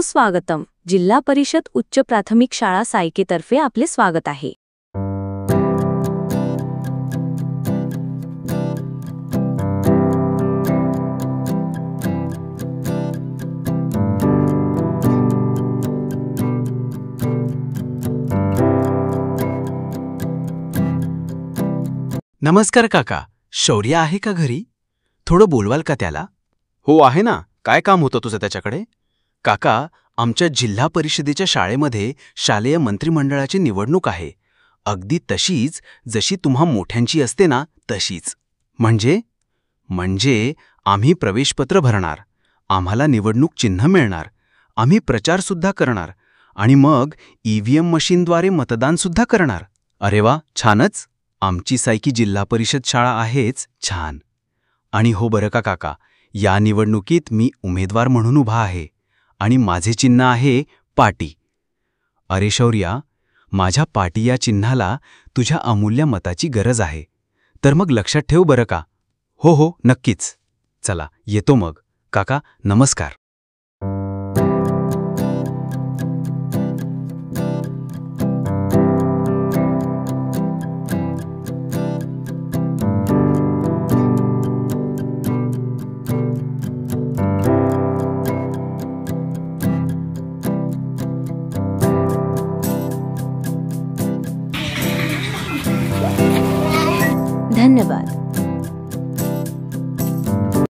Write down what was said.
सुस्वागतम. जिल्हा परिषद उच्च प्राथमिक शाळा सायकेतर्फे आपले स्वागत आहे. नमस्कार काका. शौर्य आहे का घरी? थोडं बोलवाल का त्याला? हो आहे ना. काय काम होतं तुझं त्याच्याकडे? काका, आमच्या जिल्हा परिषदेच्या शाळेमध्ये शालेय मंत्रिमंडळाची निवडणूक आहे. अगदी तशीच जशी तुम्हा मोठ्यांची असते ना, तशीच. म्हणजे आम्ही प्रवेशपत्र भरणार, आम्हाला निवडणूक चिन्ह मिळणार, आम्ही प्रचारसुद्धा करणार आणि मग EVM मशीनद्वारे मतदानसुद्धा करणार. अरे वा, छानच. आमची सायकी जिल्हा परिषद शाळा आहेच छान. आणि हो बरं का काका, या निवडणुकीत मी उमेदवार म्हणून उभा आहे आणि माझे चिन्ह आहे पाटी. अरे शौर्या, माझ्या पाटी या चिन्हाला तुझ्या अमूल्य मताची गरज आहे. तर मग लक्षात ठेव बरं का? हो, नक्कीच. चला, येतो मग. काका, नमस्कार. धन्यवाद.